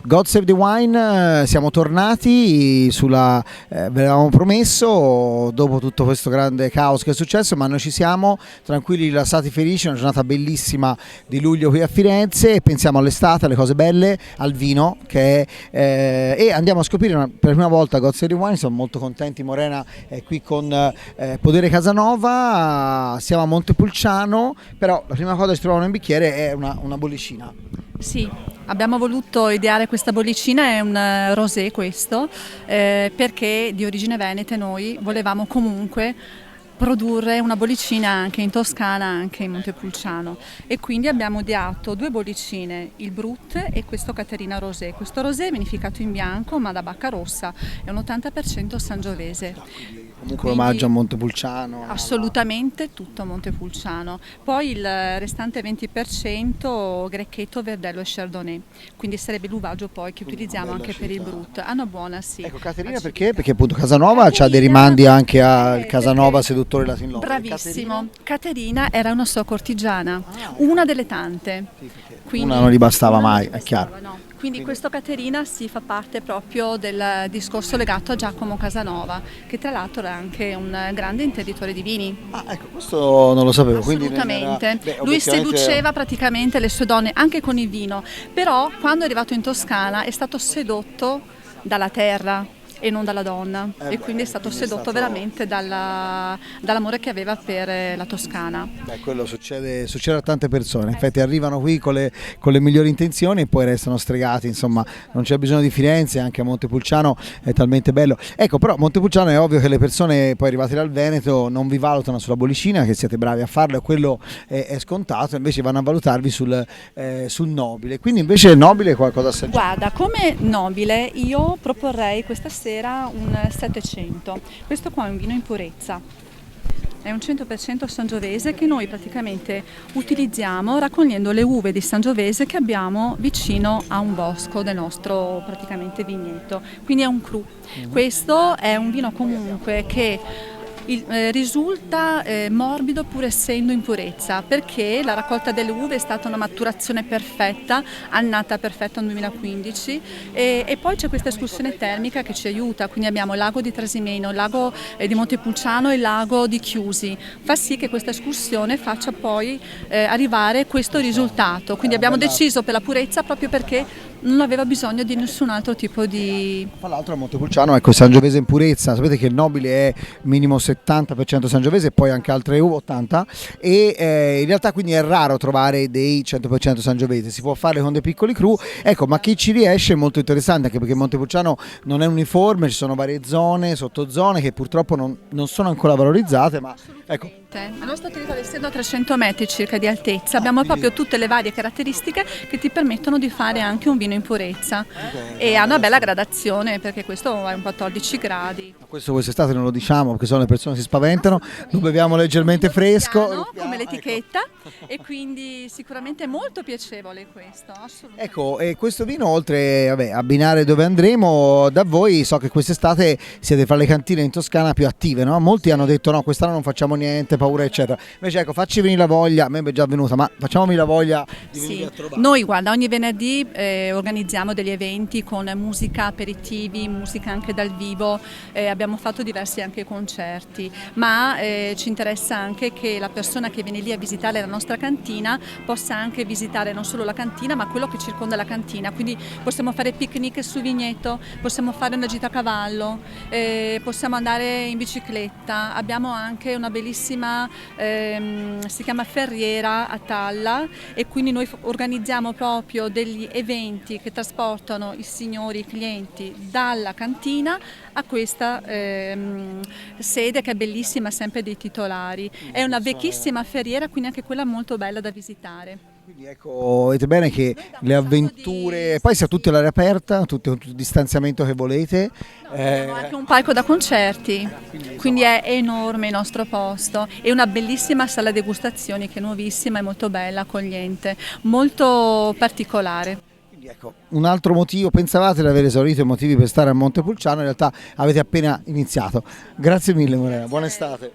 God Save the Wine, siamo tornati sulla, ve l'avevamo promesso dopo tutto questo grande caos che è successo, ma noi ci siamo tranquilli, rilassati, felici, una giornata bellissima di luglio qui a Firenze e pensiamo all'estate, alle cose belle, al vino che è, e andiamo a scoprire per la prima volta God Save the Wine. Siamo molto contenti, Morena è qui con Podere Casanova, siamo a Montepulciano, però la prima cosa che ci trovano in bicchiere è una bollicina. Sì, abbiamo voluto ideare questa bollicina, è un rosé questo, perché di origine venete noi volevamo comunque produrre una bollicina anche in Toscana, anche in Montepulciano, e quindi abbiamo ideato due bollicine, il Brut e questo Caterina Rosé. Questo rosé è vinificato in bianco ma da bacca rossa, è un 80% sangiovese. Comunque omaggio a Montepulciano. Assolutamente tutto Montepulciano. Poi il restante 20% Grecchetto, Verdello e Chardonnay. Quindi sarebbe l'uvaggio poi che utilizziamo anche per il Brut. Una buona, sì. Ecco, Caterina perché? Perché appunto Casanova ha dei rimandi anche al Casanova seduttore Latin Lover. Bravissimo. Caterina era una sua cortigiana, una delle tante. Quindi, una non gli bastava mai, è chiaro. No. Quindi questo Caterina si fa parte proprio del discorso legato a Giacomo Casanova, che tra l'altro era anche un grande intenditore di vini. Ah, ecco, questo non lo sapevo. Assolutamente. Quindi lui seduceva praticamente le sue donne anche con il vino, però quando è arrivato in Toscana è stato sedotto dalla terra e non dalla donna, e quindi è stato sedotto veramente dall'amore che aveva per la Toscana. Beh, quello succede a tante persone, infatti arrivano qui con le migliori intenzioni e poi restano stregati, insomma non c'è bisogno di Firenze, anche a Montepulciano è talmente bello. Ecco, però a Montepulciano è ovvio che le persone poi arrivate dal Veneto non vi valutano sulla bollicina, che siete bravi a farlo e quello è scontato, invece vanno a valutarvi sul nobile. Quindi invece il nobile qualcosa assaggiare. Guarda, come nobile io proporrei questa sera un 700. Questo qua è un vino in purezza, è un 100% sangiovese che noi praticamente utilizziamo raccogliendo le uve di Sangiovese che abbiamo vicino a un bosco del nostro praticamente vigneto, quindi è un cru. Questo è un vino comunque che risulta morbido pur essendo in purezza, perché la raccolta delle uve è stata una maturazione perfetta, annata perfetta nel 2015 e poi c'è questa escursione termica che ci aiuta, quindi abbiamo il lago di Trasimeno, il lago di Montepulciano e il lago di Chiusi, fa sì che questa escursione faccia poi arrivare questo risultato, quindi abbiamo deciso per la purezza proprio perché non aveva bisogno di nessun altro tipo di... Tra l'altro a Montepulciano, ecco, Sangiovese in purezza, sapete che il nobile è minimo 70% Sangiovese e poi anche altre uve 80 e in realtà quindi è raro trovare dei 100% Sangiovese, si può fare con dei piccoli cru, ecco, ma chi ci riesce è molto interessante anche perché Montepulciano non è uniforme, ci sono varie zone, sottozone che purtroppo non sono ancora valorizzate, ma ecco. Il nostro territorio essendo a 300 metri circa di altezza abbiamo proprio tutte le varie caratteristiche che ti permettono di fare anche un vino in purezza e ha una bella gradazione perché questo è un 14 gradi. Questo quest'estate non lo diciamo perché sennò le persone si spaventano, lo beviamo leggermente fresco. Come l'etichetta e quindi sicuramente è molto piacevole questo, assolutamente. Ecco, e questo vino oltre a abbinare dove andremo, da voi so che quest'estate siete fra le cantine in Toscana più attive, no? Molti hanno detto no, quest'anno non facciamo niente, paura eccetera, invece ecco, facci venire la voglia, a me è già venuta, ma facciamomi la voglia di venire a trovare. Noi guarda, ogni venerdì organizziamo degli eventi con musica, aperitivi, musica anche dal vivo, abbiamo fatto diversi anche concerti, ma ci interessa anche che la persona che viene lì a visitare la nostra cantina possa anche visitare non solo la cantina ma quello che circonda la cantina, quindi possiamo fare picnic sul vigneto, possiamo fare una gita a cavallo, possiamo andare in bicicletta, abbiamo anche una bellissima, si chiama Ferriera a Talla e quindi noi organizziamo proprio degli eventi che trasportano i signori, i clienti dalla cantina a questa sede che è bellissima, sempre dei titolari. È una vecchissima ferriera, quindi anche quella molto bella da visitare. Quindi ecco, vedete bene che le avventure, poi sia tutte all'aria aperta, tutto il distanziamento che volete. Abbiamo anche un palco da concerti, quindi è enorme il nostro posto e una bellissima sala degustazioni che è nuovissima e molto bella, accogliente, molto particolare. Ecco, un altro motivo, pensavate di aver esaurito i motivi per stare a Montepulciano, in realtà avete appena iniziato. Grazie mille Morena, buona estate.